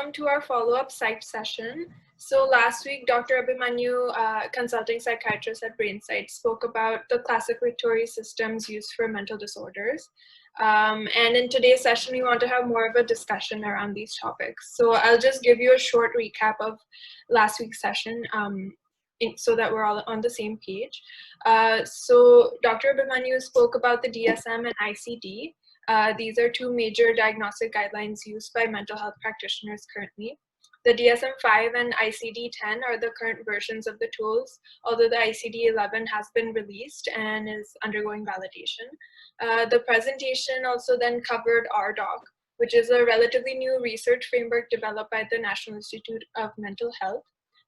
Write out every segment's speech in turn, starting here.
welcome to our follow-up psych session. So last week, Dr. Abhimanyu, consulting psychiatrist at BrainSight, spoke about the classificatory systems used for mental disorders. And in today's session, we want to have more of a discussion around these topics. So I'll just give you a short recap of last week's session so that we're all on the same page. So Dr. Abhimanyu spoke about the DSM and ICD. These are two major diagnostic guidelines used by mental health practitioners currently. The DSM-5 and ICD-10 are the current versions of the tools, although the ICD-11 has been released and is undergoing validation. The presentation also then covered RDoC, which is a relatively new research framework developed by the National Institute of Mental Health,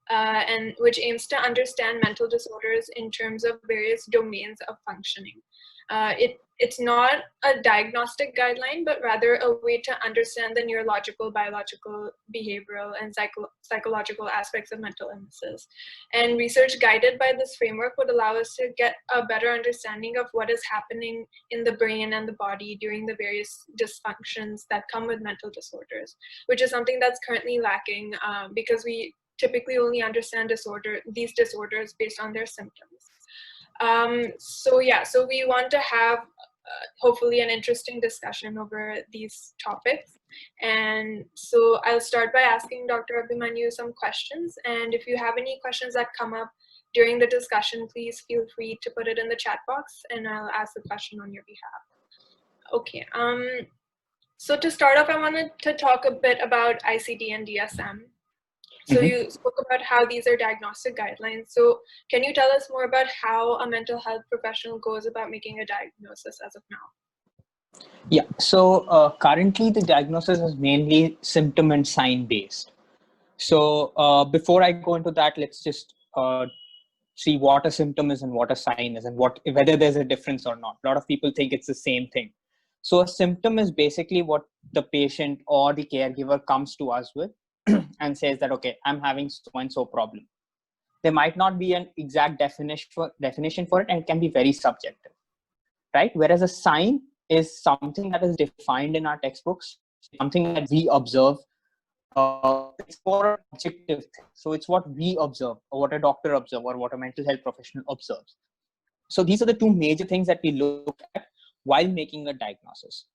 and which aims to understand mental disorders in terms of various domains of functioning. It's not a diagnostic guideline, but rather a way to understand the neurological, biological, behavioral, and psychological aspects of mental illnesses. And research guided by this framework would allow us to get a better understanding of what is happening in the brain and the body during the various dysfunctions that come with mental disorders, which is something that's currently lacking because we typically only understand these disorders based on their symptoms. So we want to have hopefully an interesting discussion over these topics. And so I'll start by asking Dr. Abhimanyu some questions. And if you have any questions that come up during the discussion, please feel free to put it in the chat box and I'll ask the question on your behalf. Okay, so to start off, I wanted to talk a bit about ICD and DSM. So you spoke about how these are diagnostic guidelines. So can you tell us more about how a mental health professional goes about making a diagnosis as of now? Yeah, so currently the diagnosis is mainly symptom and sign based. So before I go into that, let's just see what a symptom is and what a sign is and whether there's a difference or not. A lot of people think it's the same thing. So a symptom is basically what the patient or the caregiver comes to us with and says that, okay, I'm having so-and-so problem. There might not be an exact definition for it, and it can be very subjective, right? Whereas a sign is something that is defined in our textbooks, something that we observe. It's more objective thing. So it's what we observe, or what a doctor observes, or what a mental health professional observes. So these are the two major things that we look at while making a diagnosis.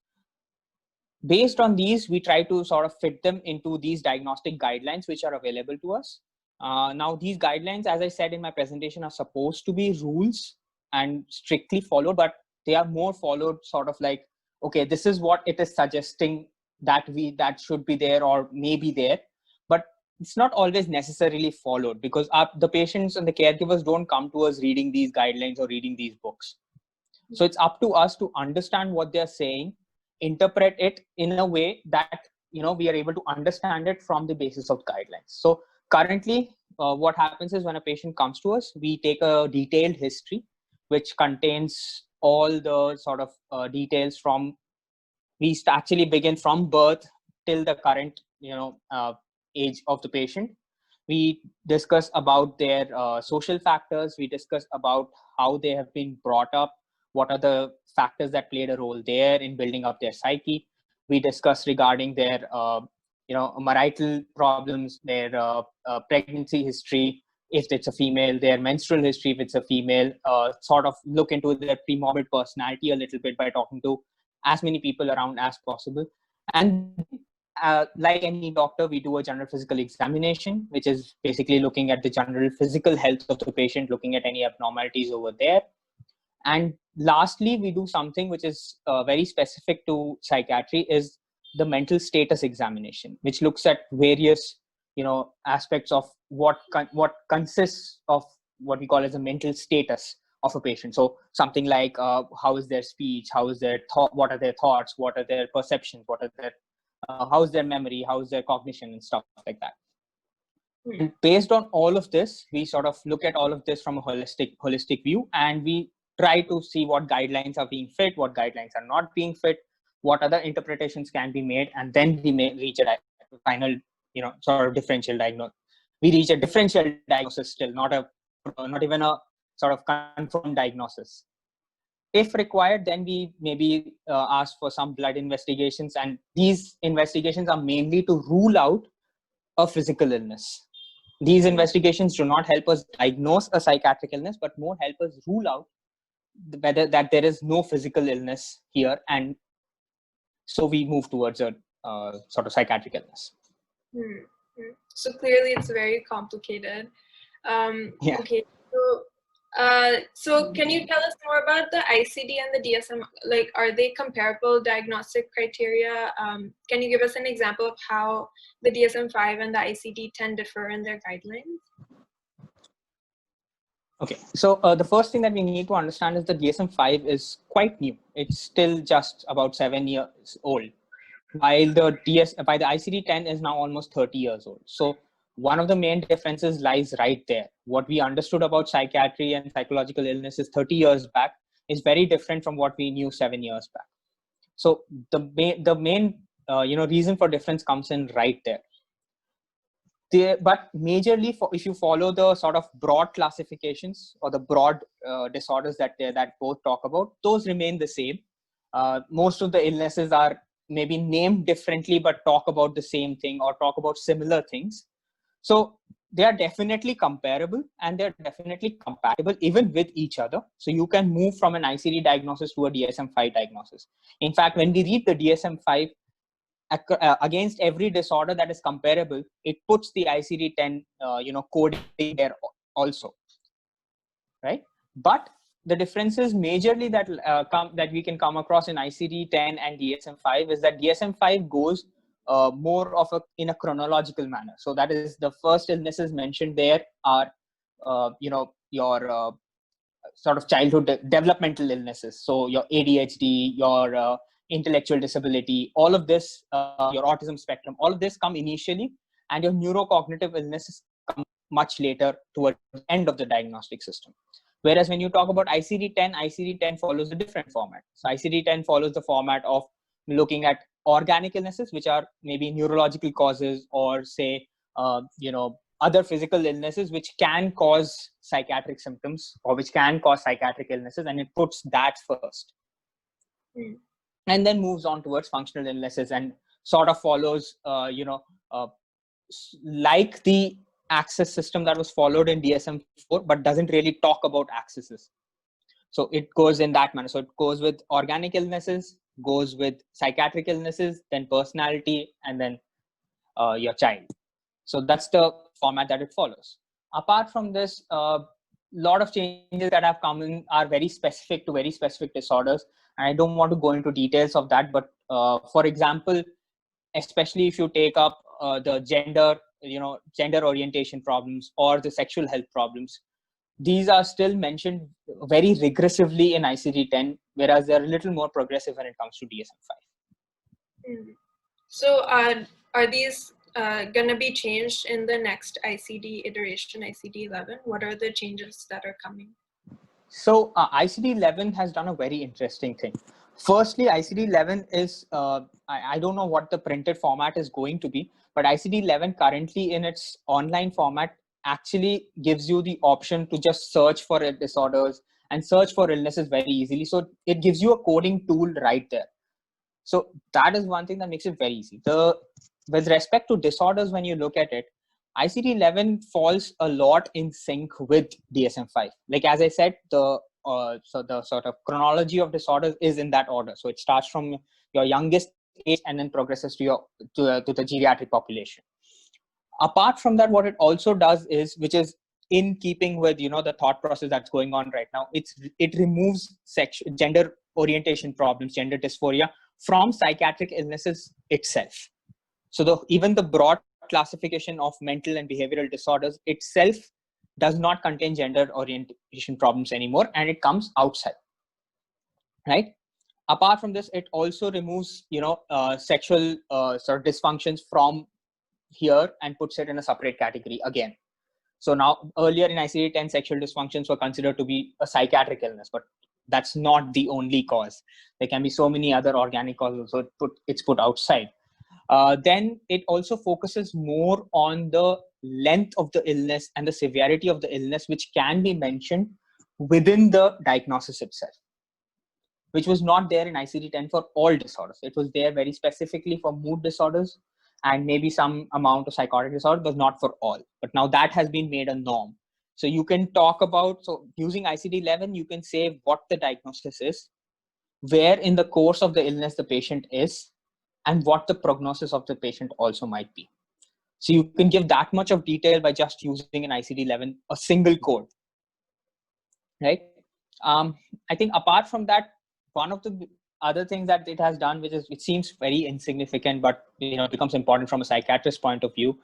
Based on these, we try to sort of fit them into these diagnostic guidelines which are available to us. Now, these guidelines, as I said in my presentation, are supposed to be rules and strictly followed, but they are more followed sort of like, okay, this is what it is suggesting that should be there or may be there, but it's not always necessarily followed because the patients and the caregivers don't come to us reading these guidelines or reading these books. So it's up to us to understand what they're saying, interpret it in a way that we are able to understand it from the basis of guidelines. So currently what happens is when a patient comes to us, we take a detailed history which contains all the sort of details from we actually begin from birth till the current age of the patient. We discuss about their social factors. We discuss about how they have been brought up, what are the factors that played a role there in building up their psyche. We discuss regarding their marital problems, their pregnancy history if it's a female, their menstrual history if it's a female, sort of look into their pre-morbid personality a little bit by talking to as many people around as possible. And like any doctor, we do a general physical examination, which is basically looking at the general physical health of the patient, looking at any abnormalities over there. And lastly, we do something which is very specific to psychiatry, is the mental status examination, which looks at various aspects of what consists of what we call as a mental status of a patient. So something like how is their speech, how is their thought, what are their thoughts, what are their perceptions, what are their how is their memory, how is their cognition, and stuff like that. And based on all of this, we sort of look at all of this from a holistic view, and we try to see what guidelines are being fit, what guidelines are not being fit, what other interpretations can be made, and then we may reach a final, sort of differential diagnosis. We reach a differential diagnosis still, not even a sort of confirmed diagnosis. If required, then we maybe ask for some blood investigations, and these investigations are mainly to rule out a physical illness. These investigations do not help us diagnose a psychiatric illness, but more help us rule out whether that there is no physical illness here, and so we move towards a sort of psychiatric illness. So clearly it's very complicated. Yeah. Okay, so can you tell us more about the ICD and the DSM? Like, are they comparable diagnostic criteria? Can you give us an example of how the DSM-5 and the ICD-10 differ in their guidelines? Okay, so the first thing that we need to understand is the DSM-5 is quite new. It's still just about 7 years old, while the ICD-10 is now almost 30 years old. So one of the main differences lies right there. What we understood about psychiatry and psychological illnesses 30 years back is very different from what we knew 7 years back. So the main reason for difference comes in right there. But majorly, if you follow the sort of broad classifications or the broad disorders that both talk about, those remain the same. Most of the illnesses are maybe named differently, but talk about the same thing or talk about similar things. So they are definitely comparable and they're definitely compatible even with each other. So you can move from an ICD diagnosis to a DSM-5 diagnosis. In fact, when we read the DSM-5 against every disorder that is comparable, it puts the ICD-10 coding there also, right? But the differences majorly that we can come across in ICD-10 and DSM-5 is that DSM-5 goes more of in a chronological manner. So that is, the first illnesses mentioned there are your sort of childhood developmental illnesses. So your ADHD, your intellectual disability, all of this, your autism spectrum, all of this come initially, and your neurocognitive illnesses come much later towards the end of the diagnostic system. Whereas when you talk about ICD-10, ICD-10 follows a different format. So ICD-10 follows the format of looking at organic illnesses, which are maybe neurological causes, or say, other physical illnesses which can cause psychiatric symptoms or which can cause psychiatric illnesses, and it puts that first. And then moves on towards functional illnesses and sort of follows, like the axis system that was followed in DSM-4, but doesn't really talk about axes. So it goes in that manner. So it goes with organic illnesses, goes with psychiatric illnesses, then personality, and then your child. So that's the format that it follows. Apart from this, a lot of changes that have come in are very specific to very specific disorders. And I don't want to go into details of that, but for example, especially if you take up the gender orientation problems or the sexual health problems, these are still mentioned very regressively in ICD-10, whereas they're a little more progressive when it comes to DSM-5. So are these going to be changed in the next ICD iteration, ICD-11? What are the changes that are coming? So ICD-11 has done a very interesting thing. Firstly, ICD-11 is, I don't know what the printed format is going to be, but ICD-11 currently in its online format actually gives you the option to just search for disorders and search for illnesses very easily. So it gives you a coding tool right there. So that is one thing that makes it very easy. With respect to disorders, when you look at it, ICD-11 falls a lot in sync with DSM-5. Like, as I said, so the sort of chronology of disorders is in that order. So it starts from your youngest age and then progresses to the geriatric population. Apart from that, what it also does is, which is in keeping with the thought process that's going on right now, it removes gender orientation problems, gender dysphoria from psychiatric illnesses itself. So even the broad classification of mental and behavioral disorders itself does not contain gender orientation problems anymore, and it comes outside, right? Apart from this, it also removes sexual sort of dysfunctions from here and puts it in a separate category again. So now, earlier in ICD-10, sexual dysfunctions were considered to be a psychiatric illness, but that's not the only cause. There can be so many other organic causes, so it's put outside. Then it also focuses more on the length of the illness and the severity of the illness, which can be mentioned within the diagnosis itself, which was not there in ICD-10 for all disorders. It was there very specifically for mood disorders and maybe some amount of psychotic disorder, but not for all. But now that has been made a norm. So you can talk about, so using ICD-11, you can say what the diagnosis is, where in the course of the illness the patient is, and what the prognosis of the patient also might be. So you can give that much of detail by just using an ICD-11, a single code, right? I think apart from that, one of the other things that it has done, which seems very insignificant, but becomes important from a psychiatrist point of view,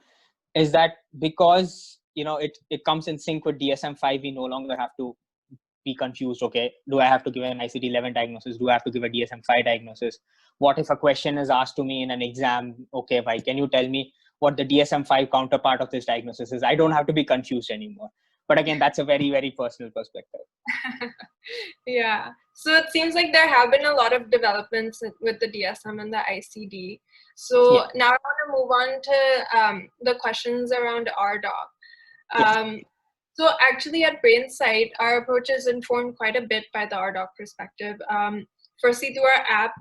is that because it comes in sync with DSM-5, we no longer have to be confused. Okay, do I have to give an ICD-11 diagnosis? Do I have to give a DSM-5 diagnosis? What if a question is asked to me in an exam? Okay, why can you tell me what the DSM-5 counterpart of this diagnosis is? I don't have to be confused anymore. But again, that's a very, very personal perspective. Yeah. So it seems like there have been a lot of developments with the DSM and the ICD. So now I want to move on to the questions around RDoC. So actually at BrainSight, our approach is informed quite a bit by the RDoC perspective. Firstly, through our app,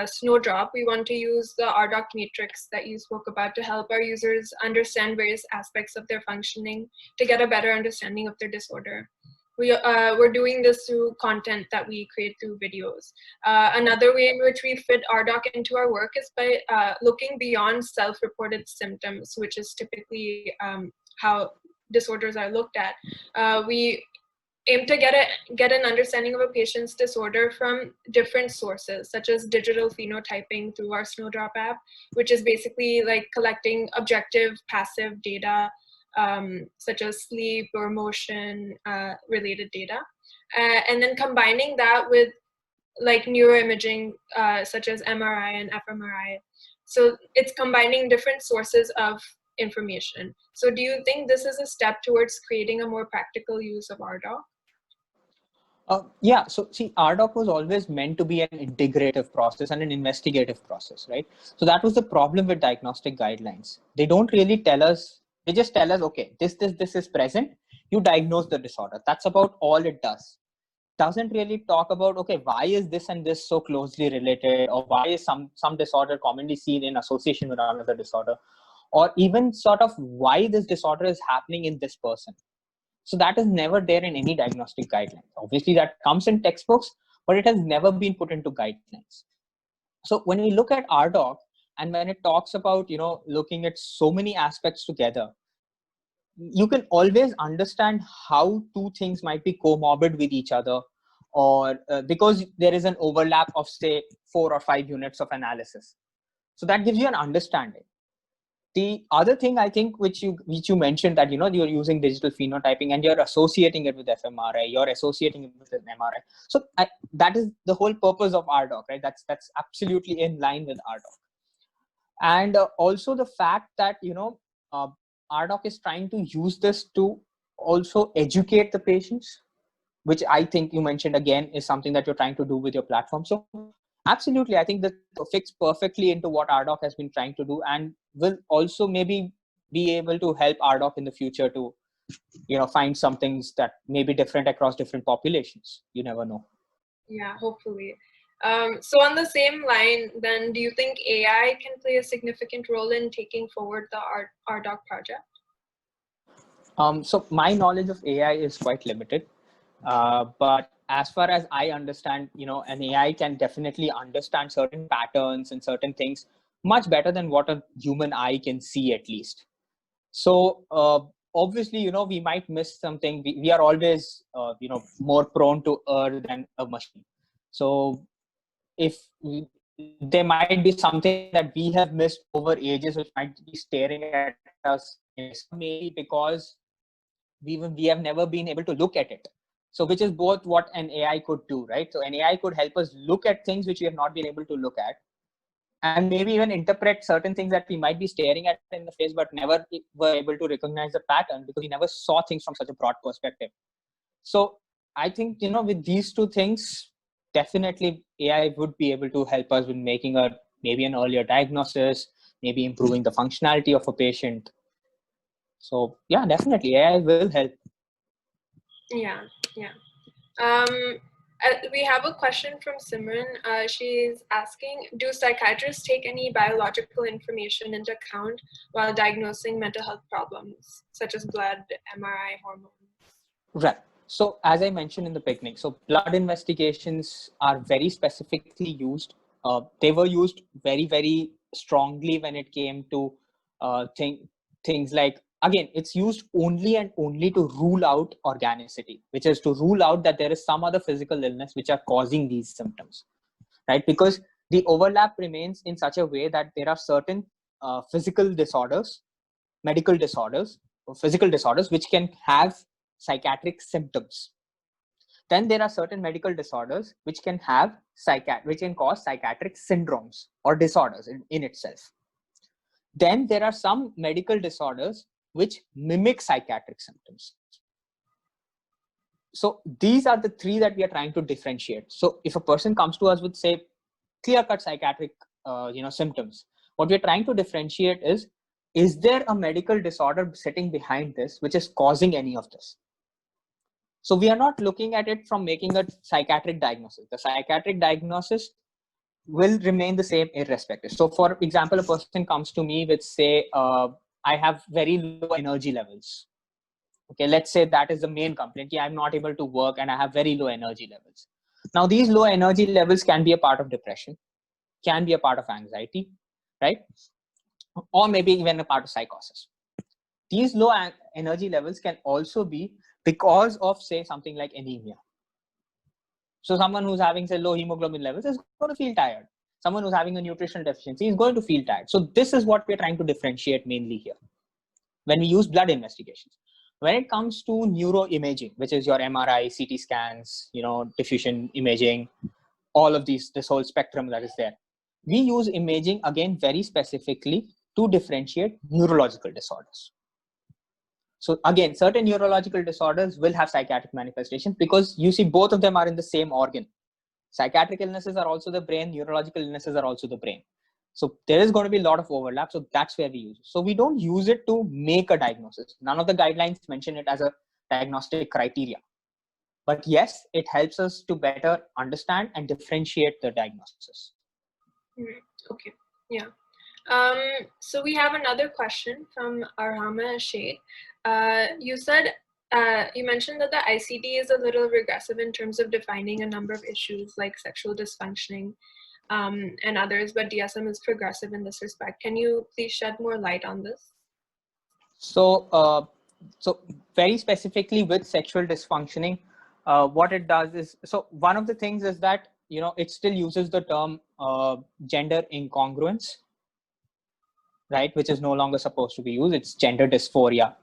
Snowdrop, we want to use the RDoC matrix that you spoke about to help our users understand various aspects of their functioning to get a better understanding of their disorder. We're doing this through content that we create through videos. Another way in which we fit RDoC into our work is by looking beyond self-reported symptoms, which is typically how disorders are looked at. We aim to get an understanding of a patient's disorder from different sources, such as digital phenotyping through our Snowdrop app, which is basically like collecting objective passive data, such as sleep or motion related data, and then combining that with like neuroimaging, such as MRI and fMRI. So it's combining different sources of information. So do you think this is a step towards creating a more practical use of RDoC? Yeah, so see, RDoC was always meant to be an integrative process and an investigative process, right? So that was the problem with diagnostic guidelines. They don't really tell us, they just tell us, okay, this is present, you diagnose the disorder. That's about all it does. Doesn't really talk about, okay, why is this and this so closely related, or why is some disorder commonly seen in association with another disorder, or even sort of why this disorder is happening in this person. So that is never there in any diagnostic guidelines. Obviously, that comes in textbooks, but it has never been put into guidelines. So when we look at RDoC, and when it talks about, looking at so many aspects together, you can always understand how two things might be comorbid with each other, or because there is an overlap of, say, 4 or 5 units of analysis. So that gives you an understanding. The other thing I think, which you mentioned, that you're using digital phenotyping and you're associating it with fMRI, you're associating it with an MRI. So that is the whole purpose of RDoC, right? That's absolutely in line with RDoC. And also the fact that RDoC is trying to use this to also educate the patients, which I think you mentioned again is something that you're trying to do with your platform. So absolutely, I think that fits perfectly into what RDoC has been trying to do, and will also maybe be able to help RDoC in the future to, find some things that may be different across different populations. You never know. Yeah, hopefully. So on the same line, then, do you think AI can play a significant role in taking forward the RDoC project? So my knowledge of AI is quite limited. But as far as I understand, an AI can definitely understand certain patterns and certain things much better than what a human eye can see, at least. So obviously, we might miss something. We are always, more prone to err than a machine. So if there might be something that we have missed over ages, which might be staring at us, maybe because we have never been able to look at it. So which is both what an AI could do, right? So an AI could help us look at things which we have not been able to look at, and maybe even interpret certain things that we might be staring at in the face, but never were able to recognize the pattern because we never saw things from such a broad perspective. So I think, with these two things, definitely AI would be able to help us with making maybe an earlier diagnosis, maybe improving the functionality of a patient. So yeah, definitely AI will help. Yeah. We have a question from Simran. She's asking, do psychiatrists take any biological information into account while diagnosing mental health problems, such as blood, MRI, hormones? Right. So as I mentioned in the beginning, so blood investigations are very specifically used. They were used very, very strongly when it came to things like, again, it's used only and only to rule out organicity, which is to rule out that there is some other physical illness which are causing these symptoms, right? Because the overlap remains in such a way that there are certain physical disorders, medical disorders, or physical disorders which can have psychiatric symptoms. Then there are certain medical disorders which can have which can cause psychiatric syndromes or disorders in itself. Then there are some medical disorders which mimic psychiatric symptoms. So these are the three that we are trying to differentiate. So if a person comes to us with, say, clear-cut psychiatric symptoms, what we're trying to differentiate is there a medical disorder sitting behind this which is causing any of this? So we are not looking at it from making a psychiatric diagnosis. The psychiatric diagnosis will remain the same irrespective. So for example, a person comes to me with, say, I have very low energy levels. Okay, let's say that is the main complaint. I'm not able to work and I have very low energy levels. Now, these low energy levels can be a part of depression, can be a part of anxiety, right? Or maybe even a part of psychosis. These low energy levels can also be because of, say, something like anemia. So someone who's having, say, low hemoglobin levels is going to feel tired. Someone who's having a nutritional deficiency is going to feel tired. So this is what we're trying to differentiate mainly here when we use blood investigations. When it comes to neuroimaging, which is your MRI, CT scans, diffusion imaging, all of this whole spectrum that is there, we use imaging again very specifically to differentiate neurological disorders. So again, certain neurological disorders will have psychiatric manifestations because you see both of them are in the same organ. Psychiatric illnesses are also the brain, neurological illnesses are also the brain. So there is going to be a lot of overlap. So that's where we use it. So we don't use it to make a diagnosis. None of the guidelines mention it as a diagnostic criteria. But yes, it helps us to better understand and differentiate the diagnosis. Okay, yeah. So we have another question from Arhama Shade. You said, you mentioned that the ICD is a little regressive in terms of defining a number of issues like sexual dysfunctioning and others, but DSM is progressive in this respect. Can you please shed more light on this? So, so very specifically with sexual dysfunctioning, what it does is, so one of the things is that, it still uses the term gender incongruence, right? Which is no longer supposed to be used. It's gender dysphoria.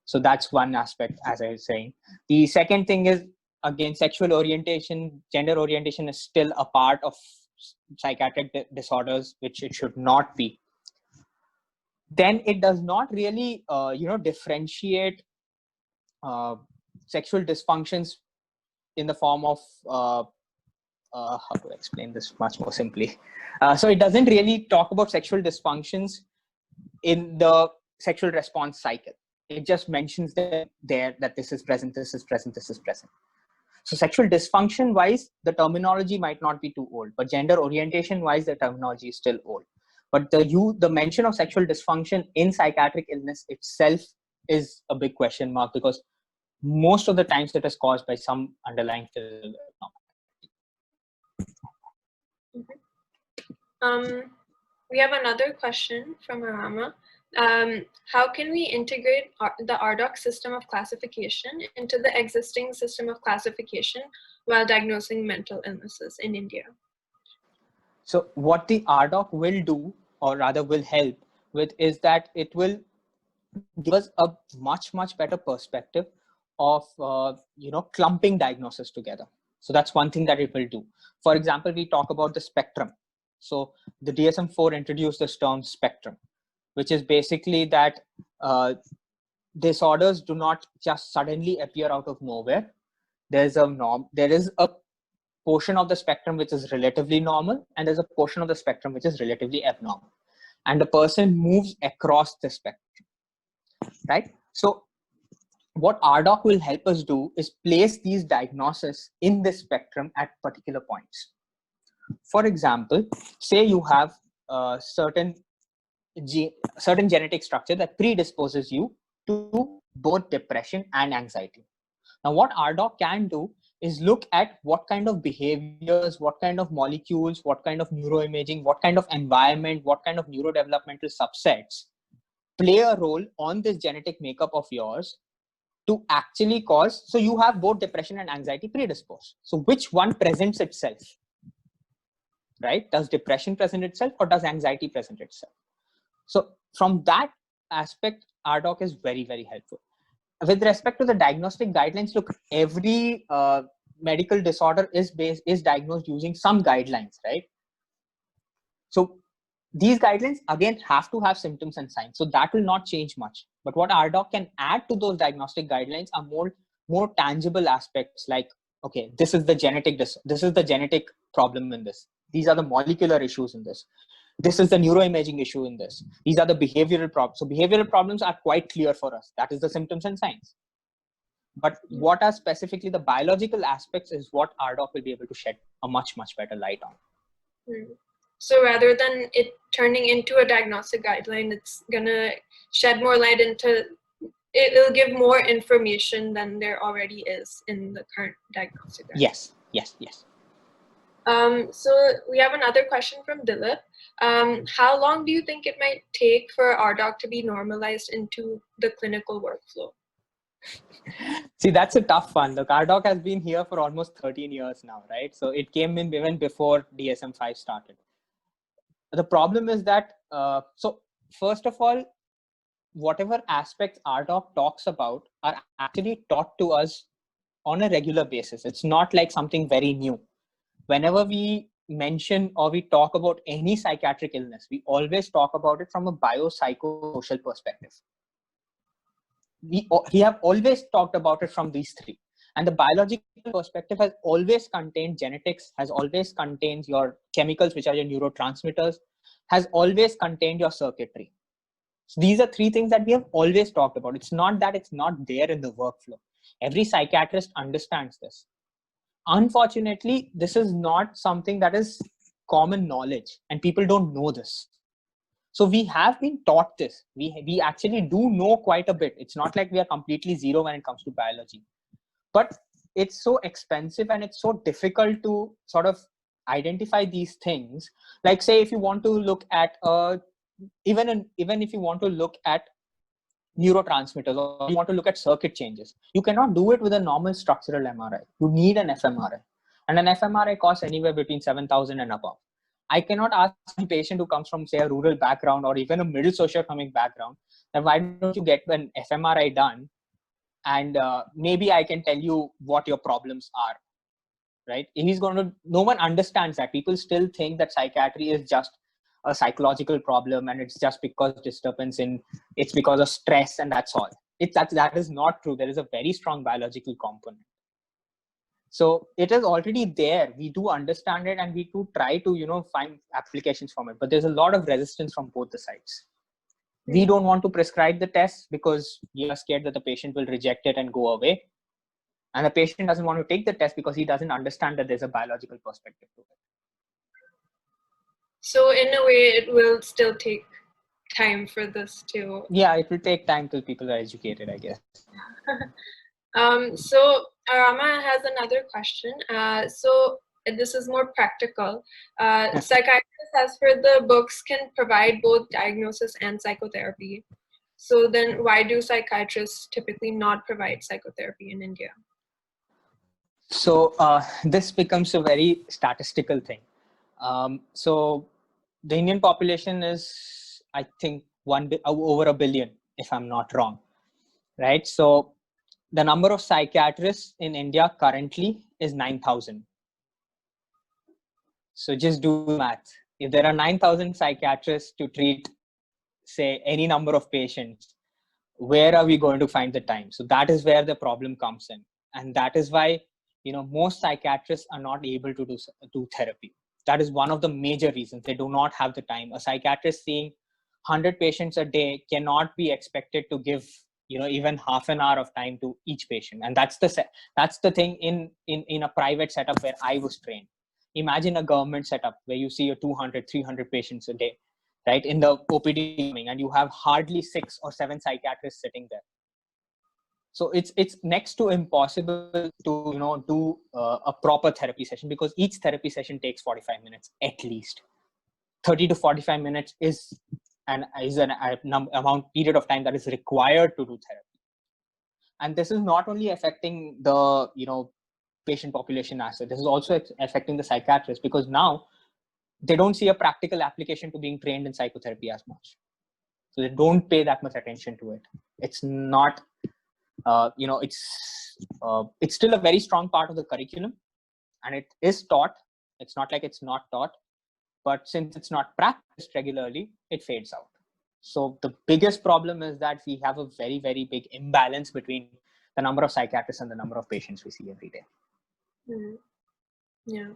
So that's one aspect, as I was saying. The second thing is, again, sexual orientation, gender orientation is still a part of psychiatric disorders, which it should not be. Then it does not really, differentiate sexual dysfunctions in the form of, how to explain this much more simply. So it doesn't really talk about sexual dysfunctions in the sexual response cycle. It just mentions there that this is present, this is present, this is present. So sexual dysfunction wise, the terminology might not be too old, but gender orientation wise, the terminology is still old. But the mention of sexual dysfunction in psychiatric illness itself is a big question mark, because most of the times it is caused by some underlying physical abnormality. We have another question from Arama. How can we integrate the RDoC system of classification into the existing system of classification while diagnosing mental illnesses in India? So what the RDoC will do, or rather will help with, is that it will give us a much better perspective of clumping diagnosis together. So that's one thing that it will do. For example, we talk about the spectrum. So the DSM-4 introduced this term spectrum, which is basically that disorders do not just suddenly appear out of nowhere. There is a portion of the spectrum which is relatively normal, and there's a portion of the spectrum which is relatively abnormal. And the person moves across the spectrum, right? So what RDoC will help us do is place these diagnoses in this spectrum at particular points. For example, say you have a certain genetic structure that predisposes you to both depression and anxiety. Now, what RDoC can do is look at what kind of behaviors, what kind of molecules, what kind of neuroimaging, what kind of environment, what kind of neurodevelopmental subsets play a role on this genetic makeup of yours to actually cause. So you have both depression and anxiety predisposed. So which one presents itself, right? Does depression present itself or does anxiety present itself? So from that aspect, RDoC is very, very helpful. With respect to the diagnostic guidelines, look, every medical disorder is diagnosed using some guidelines, right? So these guidelines again have to have symptoms and signs, so that will not change much. But what RDoC can add to those diagnostic guidelines are more tangible aspects, like, okay, this is the genetic problem in this. These are the molecular issues in this. This is the neuroimaging issue in this. These are the behavioral problems. So behavioral problems are quite clear for us. That is the symptoms and signs. But what are specifically the biological aspects is what RDoC will be able to shed a much, much better light on. So rather than it turning into a diagnostic guideline, it's gonna shed more light into, it'll give more information than there already is in the current diagnostic guideline. Yes. So we have another question from Dilip. How long do you think it might take for RDoC to be normalized into the clinical workflow? See, that's a tough one. The RDoC has been here for almost 13 years now, right? So it came in even before DSM-5 started. The problem is that, so first of all, whatever aspects RDoC talks about are actually taught to us on a regular basis. It's not like something very new. Whenever we mention or we talk about any psychiatric illness, we always talk about it from a biopsychosocial perspective. We have always talked about it from these three. And the biological perspective has always contained genetics, has always contained your chemicals, which are your neurotransmitters, has always contained your circuitry. So these are three things that we have always talked about. It's not that it's not there in the workflow. Every psychiatrist understands this. Unfortunately, this is not something that is common knowledge, and people don't know this. So we have been taught this. We actually do know quite a bit. It's not like we are completely zero when it comes to biology. But it's so expensive and it's so difficult to sort of identify these things. Like, say, if you want to look at even if you want to look at neurotransmitters or you want to look at circuit changes, you cannot do it with a normal structural MRI. You need an fMRI, and an fMRI costs anywhere between 7,000 and above. I cannot ask a patient who comes from, say, a rural background or even a middle socioeconomic background that why don't you get an fMRI done, and maybe I can tell you what your problems are, right? No one understands that. People still think that psychiatry is just a psychological problem and it's just because it's because of stress and that's all. That is not true. There is a very strong biological component. So it is already there. We do understand it and we do try to, find applications from it, but there's a lot of resistance from both the sides. We don't want to prescribe the test because we are scared that the patient will reject it and go away. And the patient doesn't want to take the test because he doesn't understand that there's a biological perspective to it. So in a way, it will still take time for this to... Yeah, it will take time till people are educated, I guess. So Rama has another question. So this is more practical. Psychiatrists, as per the books, can provide both diagnosis and psychotherapy. So then why do psychiatrists typically not provide psychotherapy in India? So this becomes a very statistical thing. So the Indian population is, I think, over 1 billion, if I'm not wrong, right? So the number of psychiatrists in India currently is 9,000. So just do math. If there are 9,000 psychiatrists to treat, say, any number of patients, where are we going to find the time? So that is where the problem comes in. And that is why, most psychiatrists are not able to do therapy. That is one of the major reasons. They do not have the time. A psychiatrist seeing 100 patients a day cannot be expected to give even half an hour of time to each patient. And that's the thing in a private setup where I was trained. Imagine a government setup where you see 200, 300 patients a day, right? In the OPD, and you have hardly 6 or 7 psychiatrists sitting there. So it's next to impossible to do a proper therapy session, because each therapy session takes 45 minutes at least. 30 to 45 minutes is an period of time that is required to do therapy. And this is not only affecting the patient population as such, this is also affecting the psychiatrists, because now they don't see a practical application to being trained in psychotherapy as much. So they don't pay that much attention to it. It's not it's still a very strong part of the curriculum, and it is taught. It's not like it's not taught, but since it's not practiced regularly, it fades out. So the biggest problem is that we have a very, very big imbalance between the number of psychiatrists and the number of patients we see every day. Yeah.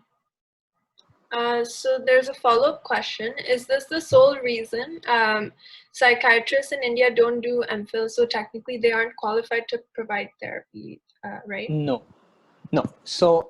So there's a follow-up question. Is this the sole reason psychiatrists in India don't do MPhil? So technically they aren't qualified to provide therapy, right? No. So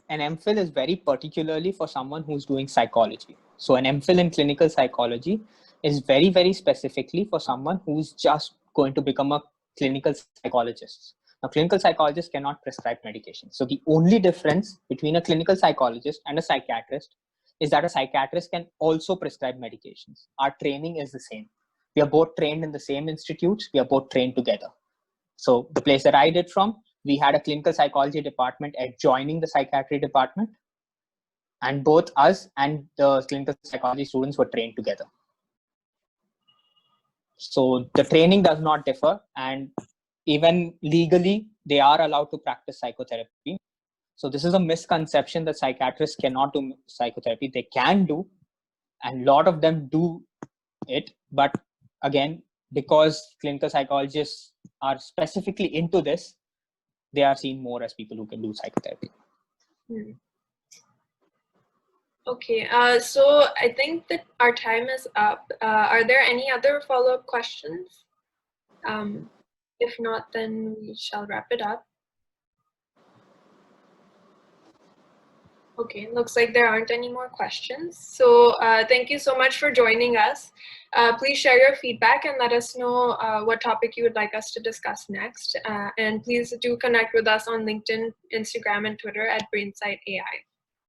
an MPhil is very particularly for someone who's doing psychology. So an MPhil in clinical psychology is very, very specifically for someone who's just going to become a clinical psychologist. Now, clinical psychologists cannot prescribe medication. So the only difference between a clinical psychologist and a psychiatrist is that a psychiatrist can also prescribe medications. Our training is the same. We are both trained in the same institutes. We are both trained together. So the place that I did from, we had a clinical psychology department adjoining the psychiatry department. And both us and the clinical psychology students were trained together. So the training does not differ, and even legally, they are allowed to practice psychotherapy. So this is a misconception that psychiatrists cannot do psychotherapy. They can do, and a lot of them do it. But again, because clinical psychologists are specifically into this, they are seen more as people who can do psychotherapy. Okay, so I think that our time is up. Are there any other follow-up questions? If not, then we shall wrap it up. Okay, looks like there aren't any more questions. So thank you so much for joining us. Please share your feedback and let us know what topic you would like us to discuss next. And please do connect with us on LinkedIn, Instagram, and Twitter at BrainSightAI.